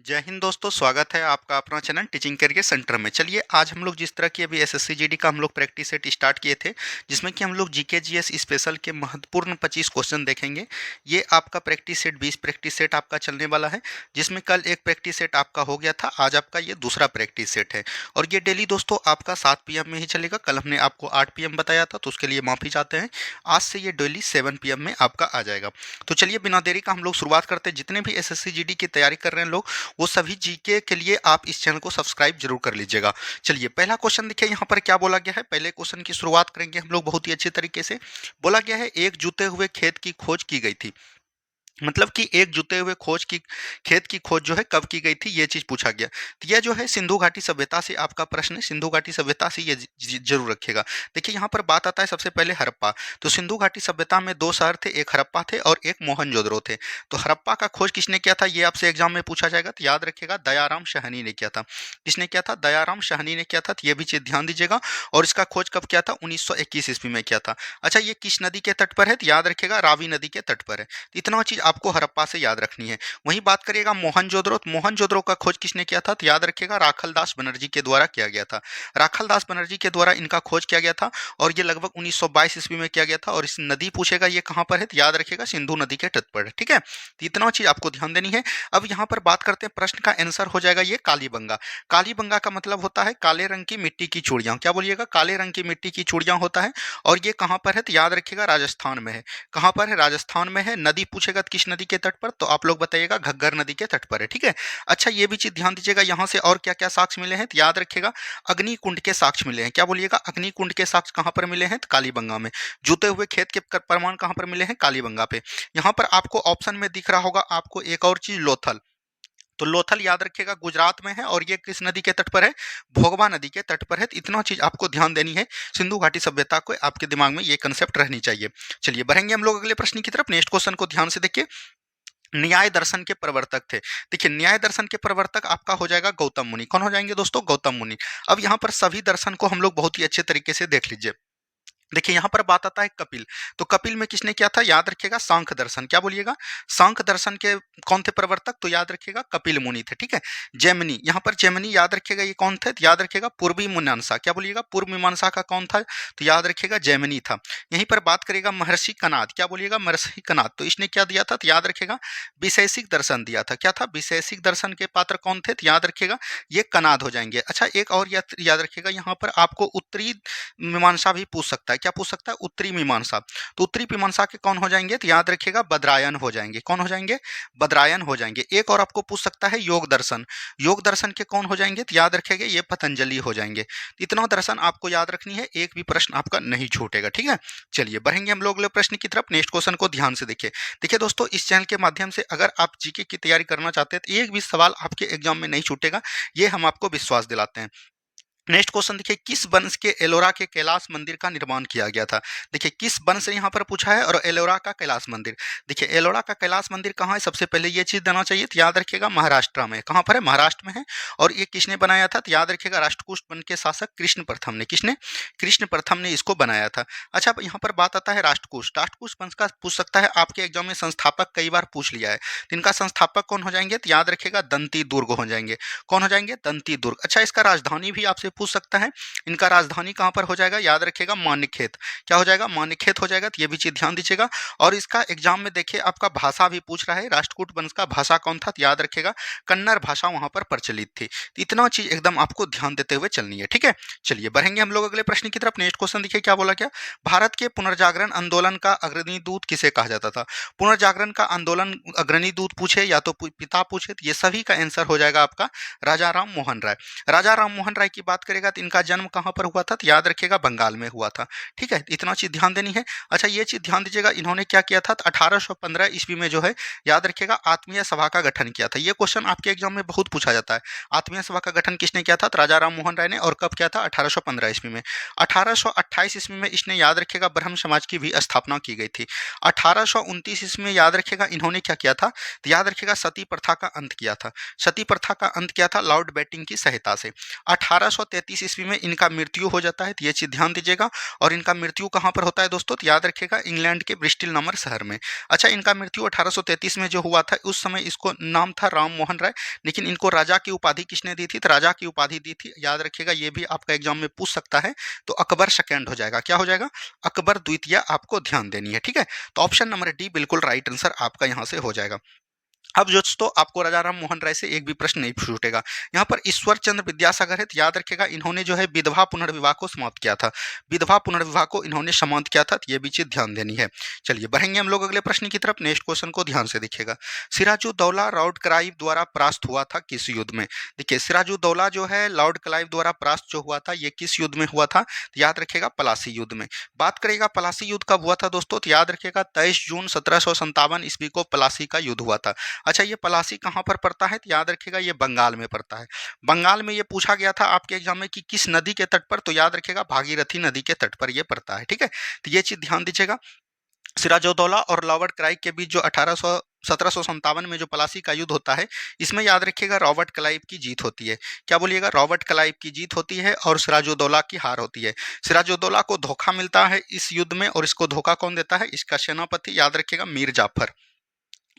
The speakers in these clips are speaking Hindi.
जय हिंद दोस्तों, स्वागत है आपका अपना चैनल टीचिंग करियर सेंटर में। चलिए आज हम लोग जिस तरह की अभी एसएससी जीडी का हम लोग प्रैक्टिस सेट स्टार्ट किए थे, जिसमें कि हम लोग जीके जीएस स्पेशल के महत्वपूर्ण 25 क्वेश्चन देखेंगे। ये आपका प्रैक्टिस सेट 20 प्रैक्टिस सेट आपका चलने वाला है, जिसमें कल एक प्रैक्टिस सेट आपका हो गया था। आज आपका ये दूसरा प्रैक्टिस सेट है और ये डेली दोस्तों आपका 7 PM में ही चलेगा। कल हमने आपको 8 PM बताया था, तो उसके लिए माफ़ी चाहते हैं। आज से ये डेली 7 PM में आपका आ जाएगा। तो चलिए बिना देरी का हम लोग शुरुआत करते हैं। जितने भी एसएससी जीडी की तैयारी कर रहे हैं लोग, वो सभी जीके के लिए आप इस चैनल को सब्सक्राइब जरूर कर लीजिएगा। चलिए पहला क्वेश्चन देखिए यहाँ पर क्या बोला गया है। पहले क्वेश्चन की शुरुआत करेंगे हम लोग बहुत ही अच्छे तरीके से। बोला गया है एक जुते हुए खेत की खोज की गई थी। मतलब कि एक जुते हुए खेत की खोज जो है कब की गई थी, ये चीज पूछा गया। तो यह जो है सिंधु घाटी सभ्यता से आपका प्रश्न है। सिंधु घाटी सभ्यता से ये जरूर रखेगा। देखिए यहाँ पर बात आता है सबसे पहले हड़प्पा। तो सिंधु घाटी सभ्यता में दो शहर थे, एक हड़प्पा थे और एक मोहनजोदड़ो थे। तो हड़प्पा का खोज किसने किया था, ये आपसे एग्जाम में पूछा जाएगा, तो याद रखेगा दयाराम साहनी ने किया था। किसने किया था, दयाराम साहनी ने किया था। तो ये भी चीज ध्यान दीजिएगा। और इसका खोज कब किया था, 1921 ईस्वी में किया था। अच्छा, ये किस नदी के तट पर है, तो याद रखेगा रावी नदी के तट पर है। इतना चीज आपको हड़प्पा से याद रखनी है। वहीं बात करिएगा मोहनजोदड़ो, तो मोहनजोदड़ो का खोज किसने किया था, तो याद रखिएगा राखलदास बनर्जी के द्वारा किया गया था। राखलदास बनर्जी के द्वारा इनका खोज किया गया था और ये लगभग 1922 ईस्वी में किया गया था। और इस नदी पूछेगा ये कहां पर है, तो याद रखिएगा सिंधु नदी के तट पर है। ठीक है, तो इतना चीज आपको ध्यान देनी है। अब यहाँ पर बात करते हैं, प्रश्न का आंसर हो जाएगा ये कालीबंगा। कालीबंगा का मतलब होता है काले रंग की मिट्टी की चूड़ियां। क्या बोलिएगा, काले रंग की मिट्टी की चूड़ियां होता है। और ये कहां पर है, तो याद रखिएगा राजस्थान में है। कहां पर है, राजस्थान में है। नदी पूछेगा तो किस नदी के तट पर, तो आप लोग बताइएगा घग्गर नदी के तट पर है। ठीक है। अच्छा, ये भी चीज ध्यान दीजिएगा, यहाँ से और क्या क्या साक्ष्य मिले हैं, तो याद रखिएगा अग्निकुंड के साक्ष्य मिले हैं। क्या बोलिएगा, अग्निकुंड के साक्ष्य कहां पर मिले हैं, तो कालीबंगा में। जुते हुए खेत के प्रमाण कहां पर मिले हैं, कालीबंगा पे। यहाँ पर आपको ऑप्शन में दिख रहा होगा आपको एक और चीज, लोथल। तो लोथल याद रखिएगा गुजरात में है और ये किस नदी के तट पर है, भोगवा नदी के तट पर है। तो इतना चीज आपको ध्यान देनी है। सिंधु घाटी सभ्यता को आपके दिमाग में ये कंसेप्ट रहनी चाहिए। चलिए बढ़ेंगे हम लोग अगले प्रश्न की तरफ। नेक्स्ट क्वेश्चन को ध्यान से देखिए। न्याय दर्शन के प्रवर्तक थे। देखिए न्याय दर्शन के प्रवर्तक आपका हो जाएगा गौतम मुनि। कौन हो जाएंगे दोस्तों, गौतम मुनि। अब यहाँ पर सभी दर्शन को हम लोग बहुत ही अच्छे तरीके से देख लीजिए। देखिए यहाँ पर बात आता है कपिल। तो कपिल में किसने किया था, याद रखिएगा सांख्य दर्शन। क्या बोलिएगा, सांख्य दर्शन के कौन थे प्रवर्तक, तो याद रखिएगा कपिल मुनि थे। ठीक है। जैमिनी, यहाँ पर जैमिनी याद रखिएगा ये कौन थे, तो याद रखिएगा पूर्वी मीमांसा। क्या बोलिएगा, पूर्व मीमांसा का कौन था, तो याद रखिएगा जैमिनी था। यहीं पर बात करेगा महर्षि कनाद। क्या बोलिएगा, महर्षि कनाद। तो इसने क्या दिया था, तो याद रखिएगा विशेषिक दर्शन दिया था। क्या था, विशेषिक दर्शन के पात्र कौन थे, तो याद रखिएगा ये कनाद हो जाएंगे। अच्छा, एक और याद रखिएगा, यहाँ पर आपको उत्तरी मीमांसा भी पूछ सकता है। क्या पूछ सकता है, उत्तरी मीमांसा। तो उत्तरी मीमांसा के कौन हो जाएंगे, तो याद रखिएगा बद्रायन हो जाएंगे। कौन हो जाएंगे, बद्रायन हो जाएंगे। एक और आपको पूछ सकता है योग दर्शन। योग दर्शन के कौन हो जाएंगे, तो याद रखेंगे ये पतंजलि हो जाएंगे। इतना दर्शन आपको याद रखनी है, एक भी प्रश्न आपका नहीं छूटेगा। ठीक है। चलिए बढ़ेंगे हम लोग अगले प्रश्न की तरफ। नेक्स्ट क्वेश्चन को ध्यान से देखिए। देखिए दोस्तों, इस चैनल के माध्यम से अगर आप जीके की तैयारी करना चाहते हैं तो एक भी सवाल आपके एग्जाम में नहीं छूटेगा, ये हम आपको विश्वास दिलाते हैं। नेक्स्ट क्वेश्चन देखिए, किस वंश के एलोरा के कैलाश मंदिर का निर्माण किया गया था। देखिए किस वंश से यहाँ पर पूछा है, और एलोरा का कैलाश मंदिर। देखिए एलोरा का कैलाश मंदिर कहाँ है, सबसे पहले ये चीज देना चाहिए, तो याद रखिएगा महाराष्ट्र में। कहाँ पर है, महाराष्ट्र में है। और ये किसने बनाया था, तो याद रखिएगा राष्ट्रकूट वंश के शासक कृष्ण प्रथम ने। किसने, कृष्ण प्रथम ने इसको बनाया था। अच्छा, अब यहाँ पर बात आता है राष्ट्रकूट। राष्ट्रकूट वंश का पूछ सकता है, आपके एग्जाम में संस्थापक कई बार पूछ लिया है। तो इनका संस्थापक कौन हो जाएंगे, तो याद रखिएगा दंती दुर्ग हो जाएंगे। कौन हो जाएंगे, दंती दुर्ग। अच्छा, इसका राजधानी भी आपसे पूछ सकता है। इनका राजधानी कहां पर हो जाएगा, याद रखिएगा मानिकखेत। क्या हो जाएगा, मानिकखेत हो जाएगा। तो ये भी चीज ध्यान दीजिएगा। और इसका एग्जाम में देखिए आपका भाषा भी पूछ रहा है, राष्ट्रकूट वंश का भाषा कौन था, तो याद रखिएगा कन्नड़ भाषा वहां पर प्रचलित थी। तो इतना चीज एकदम आपको ध्यान देते हुए चलनी है। ठीक है। चलिए बढ़ेंगे हम लोग अगले प्रश्न की तरफ। नेक्स्ट क्वेश्चन देखिए क्या बोला गया। भारत के पुनर्जागरण आंदोलन का अग्रणी दूत किसे कहा जाता था। पुनर्जागरण का आंदोलन अग्रणी दूत पूछे या तो पिता पूछे, तो ये सभी का आंसर हो जाएगा आपका राजा राम मोहन राय। राजा राम मोहन राय की बात करेगा तो इनका जन्म कहां पर हुआ था, तो याद रखिएगा बंगाल में हुआ था। ठीक है, इतना चीज ध्यान देनी है। अच्छा, ये चीज ध्यान दीजिएगा, इन्होंने क्या किया था, 1815 ईस्वी में जो है याद रखिएगा आत्मीय सभा का गठन किया था। ये क्वेश्चन आपके एग्जाम में बहुत पूछा जाता है। आत्मीय सभा का गठन किसने किया था, तो राजा राम मोहन राय ने। और कब किया था, 1815 ईस्वी में। 1828 ईस्वी में इसने याद रखिएगा ब्रह्म समाज की भी स्थापना की गई थी। 1829 ईस्वी में याद रखिएगा इन्होंने क्या किया था, तो याद रखिएगा सती प्रथा का अंत किया था। सती प्रथा का अंत किया था लॉर्ड बेटिंग की सहायता से। 18 1833 ईस्वी में इनका मृत्यु हो जाता है, तो ये चीज़ ध्यान दीजिएगा। और इनका मृत्यु कहाँ पर होता है दोस्तों, तो याद रखिएगा इंग्लैंड के ब्रिस्टल नामक शहर में। अच्छा, इनका मृत्यु 1833 में जो हुआ था, उस समय इसको नाम था राम मोहन राय, लेकिन इनको राजा की उपाधि किसने दी थी, तो राजा की उपाधि दी थी, याद रखिएगा, ये भी आपका एग्जाम में पूछ सकता है। तो अकबर सेकेंड हो जाएगा, क्या हो जाएगा, अकबर द्वितीय आपको ध्यान देनी है, ठीक है। तो ऑप्शन नंबर डी बिल्कुल राइट आंसर आपका यहाँ से हो जाएगा। अब दोस्तों आपको राजा राम मोहन राय से एक भी प्रश्न नहीं छूटेगा। यहाँ पर ईश्वर चंद्र विद्यासागर है, तो याद रखेगा इन्होंने जो है विधवा पुनर्विवाह को समाप्त किया था, विधवा पुनर्विवाह को इन्होंने समाप्त किया था, तो ये भी चीज ध्यान देनी है। चलिए बढ़ेंगे हम लोग अगले प्रश्न की तरफ। नेक्स्ट क्वेश्चन को ध्यान से देखिएगा। सिराजुद्दौला लॉर्ड क्लाइव द्वारा परास्त हुआ था किस युद्ध में। देखिए सिराजुद्दौला जो है लॉर्ड क्लाइव द्वारा परास्त जो हुआ था, ये किस युद्ध में हुआ था, तो याद रखेगा पलासी युद्ध में। बात करेगा पलासी युद्ध कब हुआ था दोस्तों, तो याद रखेगा 23 जून 1757 ईस्वी को पलासी का युद्ध हुआ था। अच्छा, ये पलासी कहाँ पर पड़ता है, तो याद रखिएगा ये बंगाल में पड़ता है। बंगाल में ये पूछा गया था आपके एग्जाम में कि किस नदी के तट पर, तो याद रखिएगा भागीरथी नदी के तट पर ये पड़ता है, ठीक है। तो ये चीज ध्यान दीजिएगा। सिराजुद्दौला और लॉर्ड क्लाइव के बीच जो 1757 में जो पलासी का युद्ध होता है, इसमें याद रखिएगा रॉबर्ट क्लाइव की जीत होती है। क्या बोलिएगा, रॉबर्ट क्लाइव की जीत होती है और सिराजुद्दौला की हार होती है। सिराजुद्दौला को धोखा मिलता है इस युद्ध में, और इसको धोखा कौन देता है, इसका सेनापति याद रखिएगा मीर जाफर।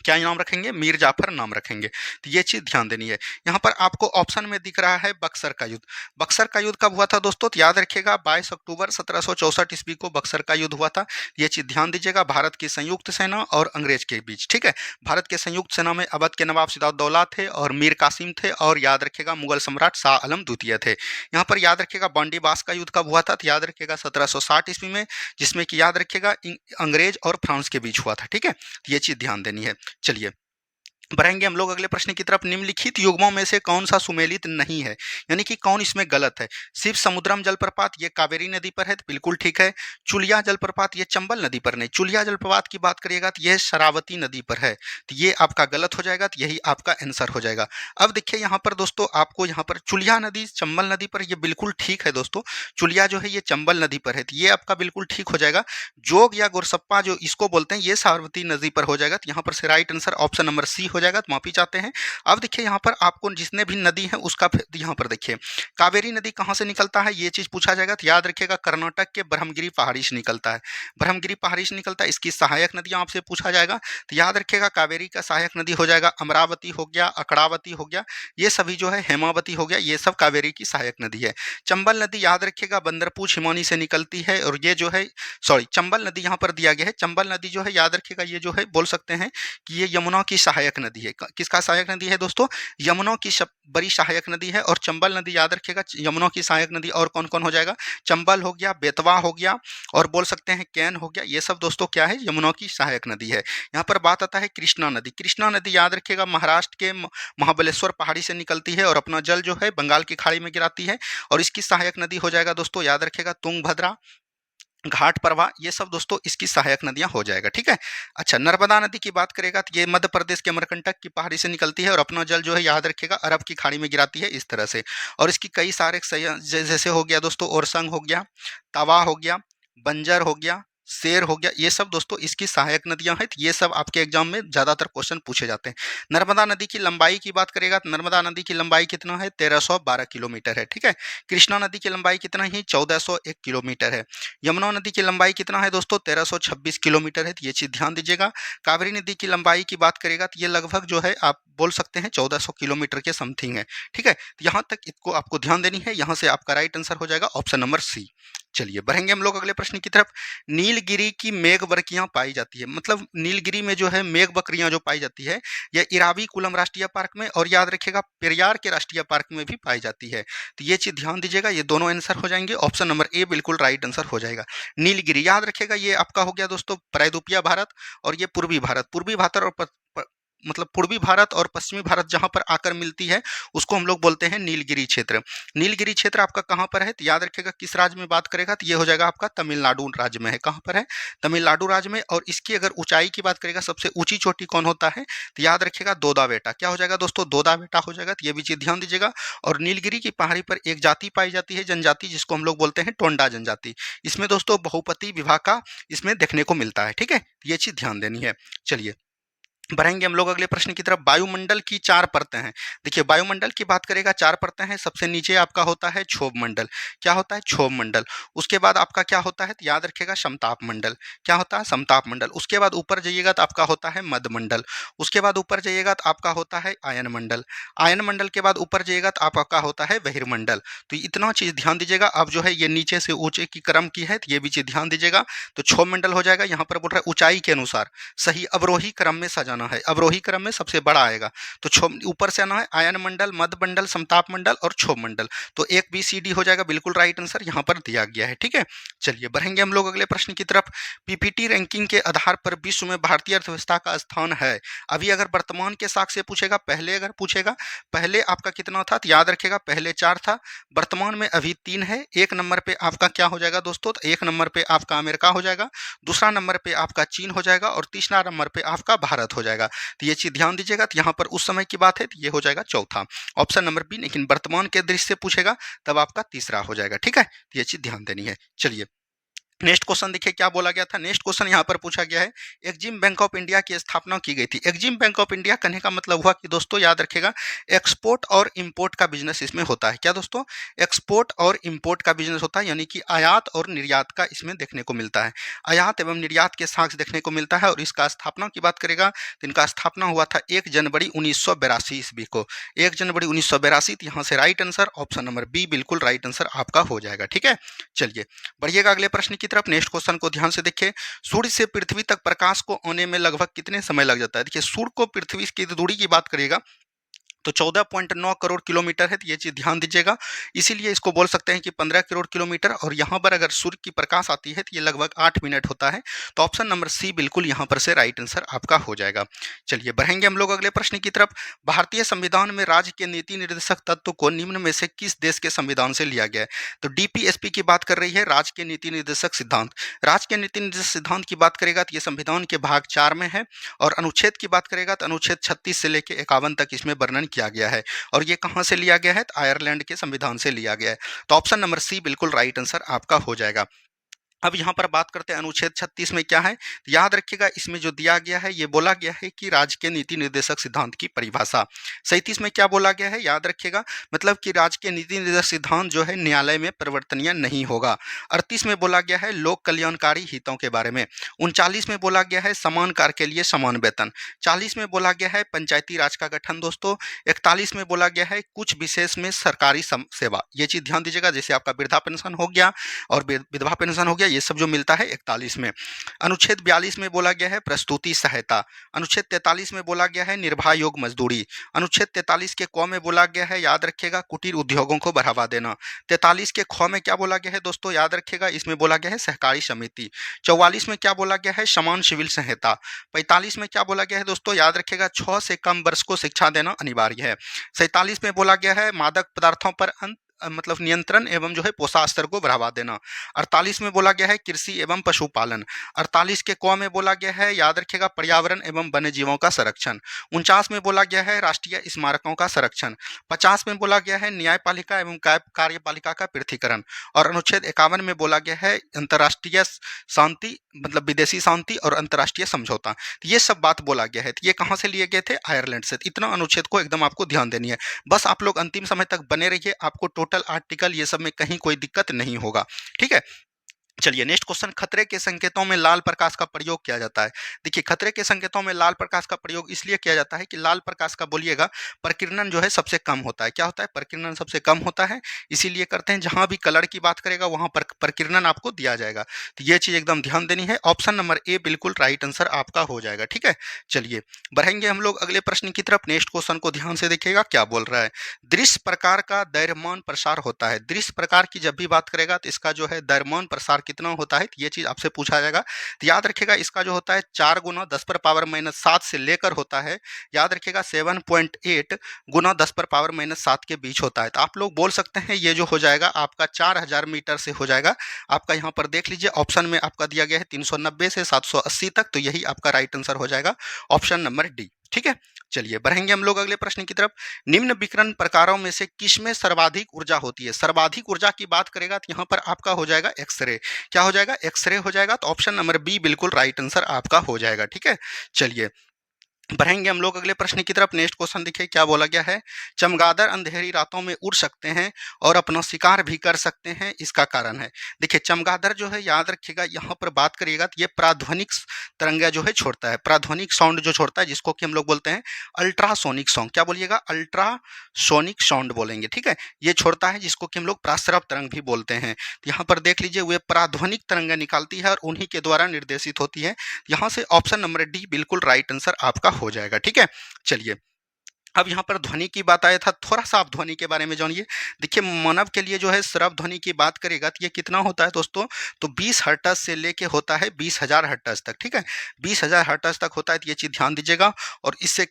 क्या नाम रखेंगे, मीर जाफर नाम रखेंगे। तो ये चीज ध्यान देनी है। यहाँ पर आपको ऑप्शन में दिख रहा है बक्सर का युद्ध। बक्सर का युद्ध कब हुआ था दोस्तों, तो याद रखिएगा 22 अक्टूबर 1764 ईस्वी को बक्सर का युद्ध हुआ था। ये चीज ध्यान दीजिएगा, भारत की संयुक्त सेना और अंग्रेज के बीच, ठीक है। भारत के संयुक्त सेना में अवध के नवाब सिराजुद्दौला थे और मीर कासिम थे, और याद रखिएगा मुगल सम्राट शाह आलम द्वितीय थे। यहाँ पर याद रखिएगा बॉन्डीबास का युद्ध कब हुआ था, तो याद रखिएगा 1760 ईस्वी में, जिसमें कि याद रखिएगा अंग्रेज और फ्रांस के बीच हुआ था, ठीक है। तो ये चीज ध्यान देनी है। चलिए बढ़ेंगे हम लोग अगले प्रश्न की तरफ। निम्नलिखित युग्मों में से कौन सा सुमेलित नहीं है, यानी कि कौन इसमें गलत है। शिव समुद्रम जलप्रपात ये कावेरी नदी पर है, तो बिल्कुल ठीक है। चुलिया जलप्रपात ये चंबल नदी पर नहीं, चुलिया जलप्रपात की बात करिएगा तो यह शरावती नदी पर है, तो ये आपका गलत हो जाएगा, तो यही आपका आंसर हो जाएगा। अब देखिए यहाँ पर दोस्तों, आपको यहाँ पर चुलिया नदी चंबल नदी पर, ये बिल्कुल ठीक है दोस्तों। चुलिया जो है ये चंबल नदी पर है, तो ये आपका बिल्कुल ठीक हो जाएगा। जोग या गोरसप्पा जो इसको बोलते हैं, ये सारवती नदी पर हो जाएगा, तो यहाँ पर से right answer option number C हो जाएगा। तो माफी चाहते हैं। अब देखिए यहाँ पर आपको जितने भी नदी है उसका यहाँ पर देखिए कावेरी नदी कहाँ से निकलता है, ये चीज पूछा जाएगा, तो याद रखिएगा कर्नाटक के ब्रह्मगिरी पहाड़ी से निकलता है। ब्रह्मगिरी पहाड़ी से निकलता है। इसकी सहायक नदियां आपसे पूछा जाएगा, तो याद रखिएगा कावेरी का सहायक नदी हो जाएगा अमरावती हो गया, अकड़ावती हो गया, ये सभी जो है हेमावती हो गया, ये सब कावेरी की सहायक नदी है। चंबल नदी याद रखिएगा बंदरपूर छिमौनी से निकलती है, और ये जो है सॉरी चंबल नदी यहाँ पर दिया गया है। चंबल नदी जो है याद रखिएगा ये जो है बोल सकते हैं कि ये यमुना की सहायक नदी है। किसका सहायक नदी है दोस्तों, यमुना की बड़ी सहायक नदी है। और चंबल नदी याद रखिएगा यमुना की सहायक नदी, और कौन कौन हो जाएगा, चंबल हो गया, बेतवा हो गया, और बोल सकते हैं कैन हो गया, ये सब दोस्तों क्या है, यमुना की सहायक नदी है। यहाँ पर बात आता है कृष्णा नदी। कृष्णा नदी याद रखिएगा महाराष्ट्र के महाबलेश्वर पहाड़ी से निकलती है, और अपना जल जो है बंगाल की खाड़ी में गिराती है, और इसकी सहायक नदी हो जाएगा दोस्तों, याद रखिएगा तुंगभद्रा, घाट प्रवाह, ये सब दोस्तों इसकी सहायक नदियां हो जाएगा, ठीक है। अच्छा, नर्मदा नदी की बात करेगा तो ये मध्य प्रदेश के अमरकंटक की पहाड़ी से निकलती है, और अपना जल जो है याद रखिएगा अरब की खाड़ी में गिराती है, इस तरह से। और इसकी कई सारे जैसे हो गया दोस्तों ओरसंग हो गया, तवा हो गया, बंजर हो गया, शेर हो गया, ये सब दोस्तों इसकी सहायक नदियां हैं। तो ये सब आपके एग्जाम में ज्यादातर क्वेश्चन पूछे जाते हैं। नर्मदा नदी की लंबाई की बात करेगा तो नर्मदा नदी की लंबाई कितना है, 1312 किलोमीटर है, ठीक है। कृष्णा नदी की लंबाई कितना ही, 1401 किलोमीटर है। यमुना नदी की लंबाई कितना है दोस्तों, 1326 किलोमीटर है, तो ये चीज ध्यान दीजिएगा। कावेरी नदी की लंबाई की बात करेगा तो ये लगभग जो है आप बोल सकते हैं 1400 किलोमीटर के समथिंग है, ठीक है। तो यहाँ तक इसको आपको ध्यान देनी है, यहाँ से आपका राइट आंसर हो जाएगा ऑप्शन नंबर सी। चलिए बढ़ेंगे हम लोग अगले प्रश्न की तरफ। नीलगिरी की मेघ बकरियां पाई जाती है, मतलब नीलगिरी में जो है मेघ बकरियां जो पाई जाती है, यह इरावी कुलम राष्ट्रीय पार्क में, और याद रखिएगा पेरियार के राष्ट्रीय पार्क में भी पाई जाती है। तो ये चीज ध्यान दीजिएगा, ये दोनों आंसर हो जाएंगे, ऑप्शन नंबर ए बिल्कुल राइट आंसर हो जाएगा। नीलगिरी याद रखिएगा ये आपका हो गया दोस्तों प्रायद्वीपीय भारत, और ये पूर्वी भारत, पूर्वी भारत और मतलब पूर्वी भारत और पश्चिमी भारत जहां पर आकर मिलती है उसको हम लोग बोलते हैं नीलगिरी क्षेत्र। नीलगिरी क्षेत्र आपका कहां पर है, तो याद रखिएगा किस राज्य में बात करेगा तो ये हो जाएगा आपका तमिलनाडु राज्य में है। कहां पर है, तमिलनाडु राज्य में। और इसकी अगर ऊंचाई की बात करेगा, सबसे ऊंची चोटी कौन होता है, तो याद रखिएगा दोदा बेटा। क्या हो जाएगा दोस्तों, दोदा बेटा हो जाएगा, तो ये भी चीज ध्यान दीजिएगा। और नीलगिरी की पहाड़ी पर एक जाति पाई जाती है, जनजाति, जिसको हम लोग बोलते हैं टोंडा जनजाति। इसमें दोस्तों बहुपति विवाह का इसमें देखने को मिलता है, ठीक है, ये चीज ध्यान देनी है। चलिए बढ़ेंगे हम लोग अगले प्रश्न की तरफ। वायुमंडल की 4 परतें हैं। देखिए वायुमंडल की बात करेगा 4 परतें हैं। सबसे नीचे आपका होता है क्षोभ मंडल। क्या होता है? क्षोभ मंडल। उसके बाद आपका क्या होता है? तो याद रखिएगा समताप मंडल। क्या होता है? समताप मंडल। उसके बाद ऊपर जाइएगा तो आपका होता है मध्य मंडल। उसके बाद ऊपर जाइएगा तो आपका होता है आयन मंडल। आयन मंडल के बाद ऊपर जाइएगा तो आपका होता है बहिर्मंडल। तो इतना चीज़ ध्यान दीजिएगा। अब जो है ये नीचे से ऊंचे की क्रम की है, तो ये भी चीज़ ध्यान दीजिएगा। तो क्षोभ मंडल हो जाएगा। यहाँ पर बोल रहा है ऊंचाई के अनुसार सही अवरोही क्रम में सजाना है। अवरोही क्रम में सबसे बड़ा आएगा। तो क्षोभ ऊपर से आना है आयन मंडल, मध्य मंडल, समताप मंडल और क्षोभ मंडल। तो एक बी सी डी हो जाएगा। बिल्कुल राइट आंसर यहाँ पर दिया गया है। ठीक है, चलिए बढ़ेंगे हम लोग अगले प्रश्न की तरफ। पीपीटी रैंकिंग के आधार पर विश्व में भारतीय अर्थव्यवस्था का स्थान है। अभी अगर वर्तमान के साख से पूछेगा, पहले अगर पूछेगा, पहले आपका कितना था तो याद रखेगा पहले 4 था, वर्तमान में अभी 3 है। एक नंबर पे आपका क्या हो जाएगा दोस्तों? तो एक नंबर पे आपका अमेरिका हो जाएगा, दूसरा नंबर पे आपका चीन हो जाएगा और तीसरा नंबर पे आपका भारत हो जाएगा। तो ये चीज़ ध्यान दीजिएगा। तो यहाँ पर उस समय की बात है तो ये हो जाएगा चौथा, ऑप्शन नंबर बी। लेकिन वर्तमान के दृष्टि से पूछेगा तब आपका तीसरा हो जाएगा। ठीक है, तो ये चीज़ ध्यान देनी है। चलिए नेक्स्ट क्वेश्चन देखिए क्या बोला गया था। नेक्स्ट क्वेश्चन यहाँ पर पूछा गया है, एक्जिम बैंक ऑफ इंडिया की स्थापना की गई थी। एक्जिम बैंक ऑफ इंडिया कहने का मतलब हुआ कि दोस्तों याद रखेगा एक्सपोर्ट और इंपोर्ट का बिजनेस इसमें होता है। क्या दोस्तों? एक्सपोर्ट और इंपोर्ट का बिजनेस होता है, यानी कि आयात और निर्यात का इसमें देखने को मिलता है। आयात एवं निर्यात के साक्ष्य देखने को मिलता है। और इसका स्थापना की बात करेगा तो इनका स्थापना हुआ था 1 जनवरी 1982 ईस्वी को। 1 जनवरी 1982। यहाँ से right answer option number B बिल्कुल राइट आंसर आपका हो जाएगा। ठीक है, चलिए बढ़िएगा अगले प्रश्न की तरफ। नेक्स्ट क्वेश्चन को ध्यान से देखिए। सूर्य से पृथ्वी तक प्रकाश को आने में लगभग कितने समय लग जाता है? देखिए सूर्य को पृथ्वी की दूरी की बात करिएगा तो 14.9 करोड़ किलोमीटर है। तो ये चीज़ ध्यान दीजिएगा। इसीलिए इसको बोल सकते हैं कि 15 करोड़ किलोमीटर। और यहाँ पर अगर सूर्य की प्रकाश आती है तो ये लगभग 8 मिनट होता है। तो ऑप्शन नंबर सी बिल्कुल यहाँ पर से राइट आंसर आपका हो जाएगा। चलिए बढ़ेंगे हम लोग अगले प्रश्न की तरफ। भारतीय संविधान में राज्य के नीति निर्देशक तत्व को निम्न में से किस देश के संविधान से लिया गया है? तो डीपीएसपी की बात कर रही है, राज्य के नीति निर्देशक सिद्धांत। राज्य के नीति निर्देशक सिद्धांत की बात करेगा तो ये संविधान के भाग 4 में है। और अनुच्छेद की बात करेगा तो अनुच्छेद 36 से लेकर 51 तक इसमें वर्णन किया गया है। और ये कहाँ से लिया गया है? तो आयरलैंड के संविधान से लिया गया है। तो ऑप्शन नंबर सी बिल्कुल राइट आंसर आपका हो जाएगा। अब यहाँ पर बात करते हैं अनुच्छेद 36 में क्या है। तो याद रखिएगा इसमें जो दिया गया है ये बोला गया है कि राज्य के नीति निर्देशक सिद्धांत की परिभाषा। 37 में क्या बोला गया है याद रखिएगा, मतलब कि राज्य के नीति निर्देशक सिद्धांत जो है न्यायालय में परिवर्तनीय नहीं होगा। 38 में बोला गया है लोक कल्याणकारी हितों के बारे में। 39 में बोला गया है समान कार्य के लिए समान वेतन। 40 में बोला गया है पंचायती राज का गठन दोस्तों। 41 में बोला गया है कुछ विशेष में सरकारी सेवा। ये चीज ध्यान दीजिएगा, जैसे आपका वृद्धा पेंशन हो गया और विधवा पेंशन हो गया, ये सब जो मिलता है 41 में। अनुच्छेद 42 में बोला गया है प्रस्तुति सहायता। अनुच्छेद 43 में बोला गया है निर्वाह योग्य मजदूरी। अनुच्छेद 43 के क में बोला गया है याद रखिएगा कुटीर उद्योगों को बढ़ावा देना। 43 के ख में क्या बोला गया है दोस्तों याद रखिएगा, इसमें बोला गया है सहकारी समिति। 44 में क्या बोला गया है समान सिविल संहिता। 45 में क्या बोला गया है दोस्तों याद रखिएगा 6 से कम वर्ष को शिक्षा देना अनिवार्य है। 47 में बोला गया है मादक पदार्थों पर मतलब नियंत्रण एवं जो है पोषण स्तर को बढ़ावा देना। 48 में बोला गया है कृषि एवं पशुपालन। 48 के क में बोला गया है याद रखिएगा पर्यावरण एवं वन्य जीवों का संरक्षण। 49 में बोला गया है राष्ट्रीय स्मारकों का संरक्षण। 50 में बोला गया है न्यायपालिका एवं कार्यपालिका का पृथकीकरण। और अनुच्छेद 51 में बोला गया है अंतर्राष्ट्रीय शांति मतलब विदेशी शांति और अंतर्राष्ट्रीय समझौता। तो ये सब बात बोला गया है। तो ये कहाँ से लिए गए थे? आयरलैंड से। इतना अनुच्छेद को एकदम आपको ध्यान देनी है। बस आप लोग अंतिम समय तक बने रहिए, आपको टोटल आर्टिकल ये सब में कहीं कोई दिक्कत नहीं होगा। ठीक है, चलिए नेक्स्ट क्वेश्चन। खतरे के संकेतों में लाल प्रकाश का प्रयोग किया जाता है। देखिए खतरे के संकेतों में लाल प्रकाश का प्रयोग इसलिए किया जाता है कि लाल प्रकाश का बोलिएगा प्रकीर्णन जो है सबसे कम होता है। क्या होता है? प्रकीर्णन सबसे कम होता है, इसीलिए करते हैं जहां भी कलर की बात करेगा वहां पर प्रकीर्णन आपको दिया जाएगा। तो ये चीज एकदम ध्यान देनी है। ऑप्शन नंबर ए बिल्कुल राइट आंसर आपका हो जाएगा। ठीक है, चलिए बढ़ेंगे हम लोग अगले प्रश्न की तरफ। नेक्स्ट क्वेश्चन को ध्यान से देखिएगा क्या बोल रहा है। दृश्य प्रकार का दैर्घ्यमान प्रसार होता है। दृश्य प्रकार की जब भी बात करेगा तो इसका जो है दैर्घ्यमान प्रसार कितना होता है, तो ये चीज आपसे पूछा जाएगा। तो याद रखिएगा इसका जो होता है 4 गुना 10 पर पावर माइनस 7 से लेकर होता है, याद रखिएगा 7.8 गुना 10 पर पावर माइनस 7 के बीच होता है। तो आप लोग बोल सकते हैं ये जो हो जाएगा आपका 4000 मीटर से हो जाएगा। आपका यहाँ पर देख लीजिए ऑप्शन में आपका दिया गया है 390 से 780 तक, तो यही आपका राइट आंसर हो जाएगा ऑप्शन नंबर डी। ठीक है, चलिए बढ़ेंगे हम लोग अगले प्रश्न की तरफ। निम्न विकिरण प्रकारों में से किसमें सर्वाधिक ऊर्जा होती है? सर्वाधिक ऊर्जा की बात करेगा तो यहाँ पर आपका हो जाएगा एक्सरे। क्या हो जाएगा? एक्सरे हो जाएगा। तो ऑप्शन नंबर बी बिल्कुल राइट आंसर आपका हो जाएगा। ठीक है, चलिए बढ़ेंगे हम लोग अगले प्रश्न की तरफ। नेक्स्ट क्वेश्चन देखिए क्या बोला गया है। चमगादड़ अंधेरी रातों में उड़ सकते हैं और अपना शिकार भी कर सकते हैं, इसका कारण है। देखिए चमगादड़ जो है, याद रखिएगा यहाँ पर बात करिएगा तो ये प्राध्वनिक तरंगा जो है छोड़ता है, प्राध्वनिक साउंड जो छोड़ता है, जिसको कि हम लोग बोलते हैं अल्ट्रासोनिक साउंड। क्या बोलिएगा? अल्ट्रासोनिक साउंड बोलेंगे, ठीक है। ये छोड़ता है जिसको कि हम लोग प्रासरव तरंग भी बोलते हैं। तो यहाँ पर देख लीजिए वे प्राध्वनिक तरंगा निकालती है और उन्हीं के द्वारा निर्देशित होती है। यहाँ से ऑप्शन नंबर डी बिल्कुल राइट आंसर आपका हो जाएगा, ठीक है। चलिए अब यहाँ पर ध्वनि की बात आया था, थोड़ा सा आप ध्वनि के बारे में जानिए। देखिए मानव के लिए जो है श्रव्य ध्वनि की बात करेगा तो ये कितना होता है दोस्तों, तो 20 हर्ट्ज से लेके होता है 20,000 हर्ट्ज तक, ठीक है। 20,000 हर्ट्ज तक होता है, तो ये चीज ध्यान दीजिएगा। और इससे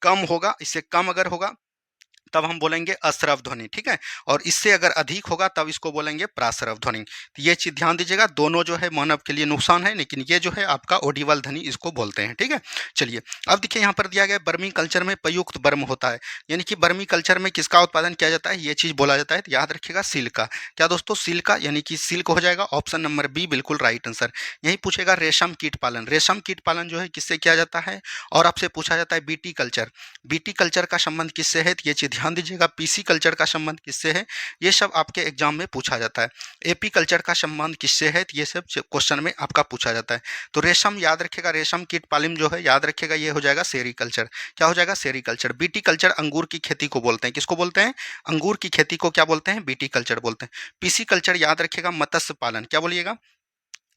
कम होगा, इससे कम अगर होगा तब हम बोलेंगे अश्रव ध्वनि, ठीक है। और इससे अगर अधिक होगा तब इसको बोलेंगे प्राश्रव ध्वनि। तो ये चीज ध्यान दीजिएगा, दोनों जो है मानव के लिए नुकसान है, लेकिन ये जो है आपका ऑडिबल ध्वनि इसको बोलते हैं, ठीक है। चलिए अब देखिए यहाँ पर दिया गया वर्मी कल्चर में प्रयुक्त वर्म होता है, यानी कि वर्मी कल्चर में किसका उत्पादन किया जाता है, ये चीज बोला जाता है। तो याद रखिएगा सिल्क का। क्या दोस्तों? सिल्क का, यानी कि सिल्क हो जाएगा ऑप्शन नंबर बी बिल्कुल राइट आंसर। यही पूछेगा रेशम कीट पालन। रेशम कीट पालन जो है किससे किया जाता है, और आपसे पूछा जाता है बीटी कल्चर। बीटी कल्चर का संबंध किससे है, तो ये चीज ध्यान दीजिएगा। पीसी कल्चर का संबंध किससे है, ये सब आपके एग्जाम में पूछा जाता है। एपी कल्चर का संबंध किससे है, तो ये सब क्वेश्चन में आपका पूछा जाता है। तो रेशम याद रखिएगा, रेशम कीट पालन जो है याद रखिएगा, ये हो जाएगा सेरीकल्चर। क्या हो जाएगा? सेरीकल्चर। बीटी कल्चर अंगूर की खेती को बोलते हैं, किसको बोलते हैं? अंगूर की खेती को क्या बोलते हैं? बीटी कल्चर बोलते हैं। पीसी कल्चर याद रखिएगा मत्स्य पालन। क्या बोलिएगा?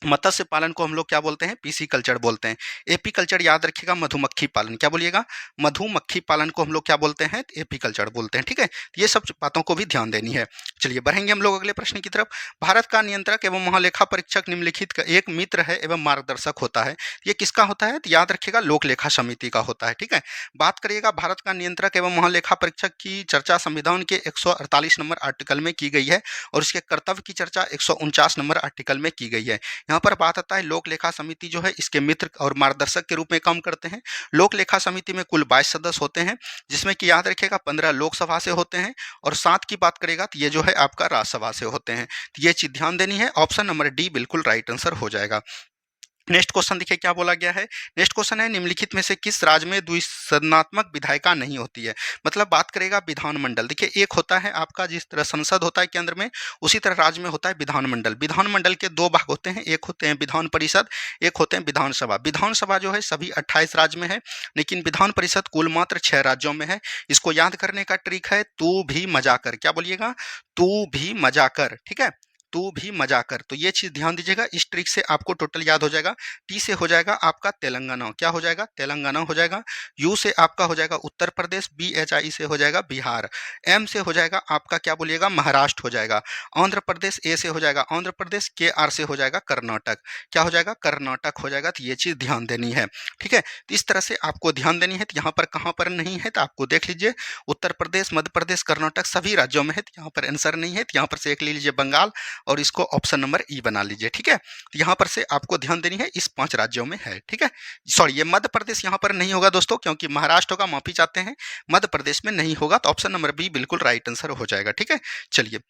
मत्स्य पालन को हम लोग क्या बोलते हैं? पीसी कल्चर बोलते हैं। एपी कल्चर याद रखिएगा मधुमक्खी पालन। क्या बोलिएगा? मधुमक्खी पालन को हम लोग क्या बोलते हैं? एपी कल्चर बोलते हैं, ठीक है। ये सब बातों को भी ध्यान देनी है। चलिए बढ़ेंगे हम लोग अगले प्रश्न की तरफ। भारत का नियंत्रक एवं महालेखा परीक्षक निम्नलिखित का एक मित्र है एवं मार्गदर्शक होता है। ये किसका होता है? तो याद रखिएगा लोक लेखा समिति का होता है, ठीक है। बात करिएगा भारत का नियंत्रक एवं महालेखा परीक्षक की चर्चा संविधान के 148 नंबर आर्टिकल में की गई है और इसके कर्तव्य की चर्चा 149 नंबर आर्टिकल में की गई है। यहाँ पर बात आता है लोक लेखा समिति जो है इसके मित्र और मार्गदर्शक के रूप में काम करते हैं। लोक लेखा समिति में कुल 22 सदस्य होते हैं, जिसमें कि याद रखिएगा 15 लोकसभा से होते हैं और 7 की बात करेगा तो ये जो है आपका राज्यसभा से होते हैं। तो ये चीज ध्यान देनी है, ऑप्शन नंबर डी बिल्कुल राइट आंसर हो जाएगा। नेक्स्ट क्वेश्चन देखिए क्या बोला गया है। नेक्स्ट क्वेश्चन है निम्नलिखित में से किस राज्य में द्विसदनात्मक विधायिका नहीं होती है। मतलब बात करेगा विधानमंडल। देखिए एक होता है आपका जिस तरह संसद होता है केंद्र में, उसी तरह राज्य में होता है विधानमंडल। विधानमंडल के दो भाग होते हैं, एक होते हैं विधान परिषद, एक होते हैं विधानसभा। विधानसभा जो है सभी 28 राज्य में है, लेकिन विधान परिषद कुल मात्र 6 राज्यों में है। इसको याद करने का ट्रिक है तू भी मजा कर। क्या बोलिएगा? तू भी मजा कर, ठीक है। तू भी मजा कर। तो ये चीज ध्यान दीजिएगा, इस ट्रिक से आपको टोटल याद हो जाएगा। टी से हो जाएगा आपका तेलंगाना। क्या हो जाएगा? तेलंगाना हो जाएगा। यू से आपका हो जाएगा Uttar Pradesh. B H I से हो जाएगा बिहार। एम से हो जाएगा आपका क्या बोलिएगा? महाराष्ट्र हो जाएगा। आंध्र प्रदेश। ए से हो जाएगा आंध्र प्रदेश। के आर से हो जाएगा कर्नाटक। क्या हो जाएगा? कर्नाटक हो जाएगा। तो ये चीज ध्यान देनी है, ठीक है। तो इस तरह से आपको ध्यान देनी है। तो यहाँ पर कहाँ पर नहीं है तो आपको देख लीजिए, उत्तर प्रदेश, मध्य प्रदेश, कर्नाटक सभी राज्यों में है। तो यहाँ पर आंसर नहीं है। तो यहाँ पर से एक ले लीजिए बंगाल और इसको ऑप्शन नंबर ई बना लीजिए, ठीक है। तो यहाँ पर से आपको ध्यान देनी है, इस 5 राज्यों में है, ठीक है। सॉरी ये मध्य प्रदेश यहाँ पर नहीं होगा दोस्तों, क्योंकि महाराष्ट्र होगा, माफी चाहते हैं, मध्य प्रदेश में नहीं होगा। तो ऑप्शन नंबर बी बिल्कुल राइट आंसर हो जाएगा, ठीक है। चलिए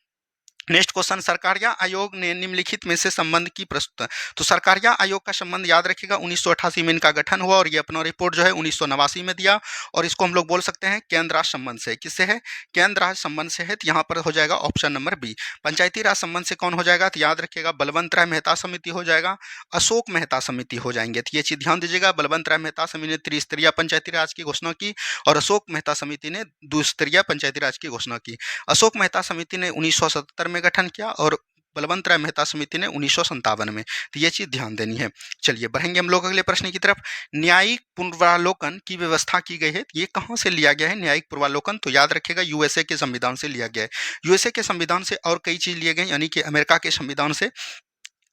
नेक्स्ट क्वेश्चन, सरकारिया आयोग ने निम्नलिखित में से संबंध की प्रस्तुत। तो सरकारिया आयोग का संबंध याद रखिएगा 1988 में इनका गठन हुआ और ये अपना रिपोर्ट जो है 1989 में दिया। और इसको हम लोग बोल सकते हैं केंद्र राज्य संबंध से। किससे है? केंद्र राज्य संबंध से है। तो यहाँ पर हो जाएगा ऑप्शन नंबर बी। पंचायती राज संबंध से कौन हो जाएगा? तो याद रखिएगा बलवंत राय मेहता समिति हो जाएगा, अशोक मेहता समिति हो जाएंगे। तो ये चीज ध्यान दीजिएगा, बलवंत राय मेहता समिति ने त्रिस्तरीय पंचायती राज की घोषणा की और अशोक मेहता समिति ने द्विस्तरीय पंचायती राज की घोषणा की। अशोक मेहता समिति ने 1977 में गठन किया और बलवंत राय मेहता समिति ने 1957 में। तो ये चीज ध्यान देनी है। चलिए बढ़ेंगे हम लोग अगले प्रश्न की तरफ। न्यायिक पुनरावलोकन की व्यवस्था की गई है, ये कहाँ से लिया गया है न्यायिक पूर्वावलोकन? तो याद रखिएगा यूएसए के संविधान से लिया गया है। यूएसए के संविधान से और कई चीज लिए गए, यानी कि अमेरिका के संविधान से।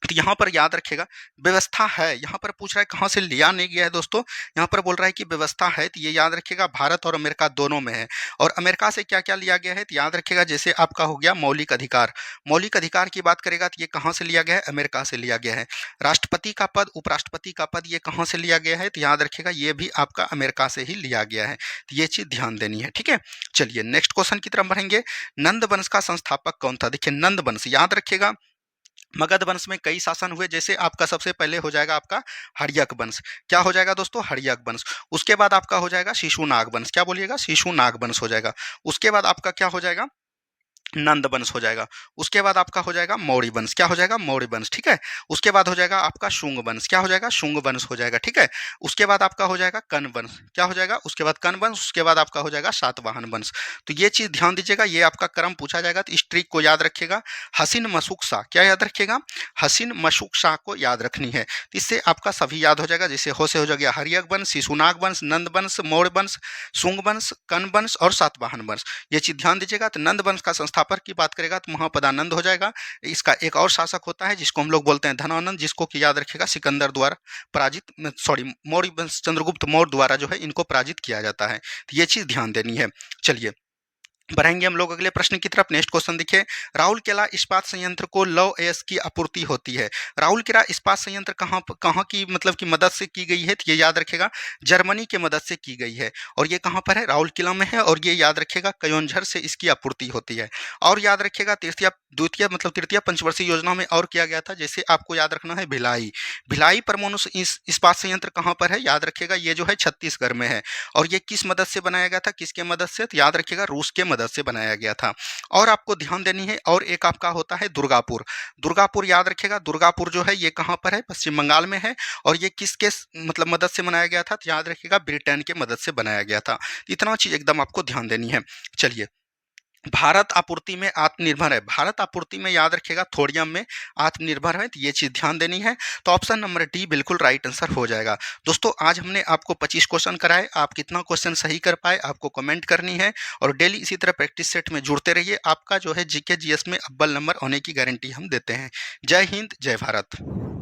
तो यहाँ पर याद रखिएगा व्यवस्था है, यहाँ पर पूछ रहा है कहाँ से लिया नहीं गया है दोस्तों, यहाँ पर बोल रहा है कि व्यवस्था है। तो ये याद रखिएगा भारत और अमेरिका दोनों में है। और अमेरिका से क्या क्या लिया गया है तो याद रखिएगा जैसे आपका हो गया मौलिक अधिकार। मौलिक अधिकार की बात करेगा तो ये कहाँ से लिया गया है? अमेरिका से लिया गया है। राष्ट्रपति का पद, उपराष्ट्रपति का पद, ये कहाँ से लिया गया है? तो याद रखिएगा ये भी आपका अमेरिका से ही लिया गया है। तो ये चीज ध्यान देनी है, ठीक है। चलिए नेक्स्ट क्वेश्चन की तरफ बढ़ेंगे। नंद वंश का संस्थापक कौन था? देखिए नंद वंश याद रखिएगा मगध वंश में कई शासन हुए, जैसे आपका सबसे पहले हो जाएगा आपका हर्यक वंश। क्या हो जाएगा दोस्तों? हर्यक वंश। उसके बाद आपका हो जाएगा शिशुनाग वंश। क्या बोलिएगा? शिशुनाग वंश हो जाएगा। उसके बाद आपका क्या हो जाएगा? नंद वंश हो जाएगा। उसके बाद आपका हो जाएगा मौर्य वंश। क्या हो जाएगा? मौर्य वंश। ठीक है। उसके बाद हो जाएगा आपका शुंग वंश। क्या हो जाएगा? शुंग वंश हो जाएगा। ठीक है। उसके बाद आपका हो जाएगा कन वंश। क्या हो जाएगा? उसके बाद कन वंश। उसके बाद आपका हो जाएगा सातवाहन वंश। तो ये चीज ध्यान दीजिएगा, ये आपका क्रम पूछा जाएगा तो इस ट्रिक को याद रखिएगा। हसीन मशूक शाह, क्या याद रखिएगा? हसीन मशूक शाह को याद रखनी है, तो इससे आपका सभी याद हो जाएगा। जैसे हो से हो जाएगा हरियक वंश, शिशुनाग वंश, नंद वंश, मौर्य वंश, शुंग वंश, कन वंश और सातवाहन वंश। ये चीज ध्यान दीजिएगा। तो नंद वंश का संस्थापक की बात करेगा तो महापदानंद हो जाएगा। इसका एक और शासक होता है जिसको हम लोग बोलते हैं धनानंद, जिसको कि याद रखिएगा सिकंदर द्वारा पराजित, सॉरी मौर्य वंश चंद्रगुप्त मौर्य द्वारा जो है इनको पराजित किया जाता है। तो ये चीज ध्यान देनी है। चलिए बढ़ेंगे हम लोग अगले प्रश्न की तरफ। नेक्स्ट क्वेश्चन देखिए, राउरकेला इस्पात संयंत्र को लौह अयस्क की आपूर्ति होती है। राउरकेला इस्पात संयंत्र कहाँ की मतलब की मदद से की गई है? तो ये याद रखेगा जर्मनी के मदद से की गई है। और ये कहाँ पर है? राउरकेला में है। और ये याद रखेगा कयोंझर से इसकी आपूर्ति होती है। और याद रखेगा तृतीय द्वितीय मतलब तृतीय पंचवर्षीय योजना में और किया गया था। जैसे आपको याद रखना है भिलाई, भिलाई परमाणु इस्पात संयंत्र कहाँ पर है? याद रखेगा ये जो है छत्तीसगढ़ में है। और ये किस मदद से बनाया गया था? किसके मदद से? तो याद रखिएगा रूस के मदद से बनाया गया था। और आपको ध्यान देनी है, और एक आपका होता है दुर्गापुर। दुर्गापुर याद रखिएगा, दुर्गापुर जो है ये कहाँ पर है? पश्चिम बंगाल में है। और ये किसके मतलब मदद से बनाया गया था? तो याद रखिएगा ब्रिटेन के मदद से बनाया गया था। इतना चीज एकदम आपको ध्यान देनी है। चलिए, भारत आपूर्ति में आत्मनिर्भर है। भारत आपूर्ति में याद रखिएगा थोरियम में आत्मनिर्भर है। तो ये चीज ध्यान देनी है। तो ऑप्शन नंबर डी बिल्कुल राइट आंसर हो जाएगा। दोस्तों आज हमने आपको 25 क्वेश्चन कराए। आप कितना क्वेश्चन सही कर पाए आपको कमेंट करनी है। और डेली इसी तरह प्रैक्टिस सेट में जुड़ते रहिए। आपका जो है जीके जीएस में अव्वल नंबर होने की गारंटी हम देते हैं। जय हिंद, जय भारत।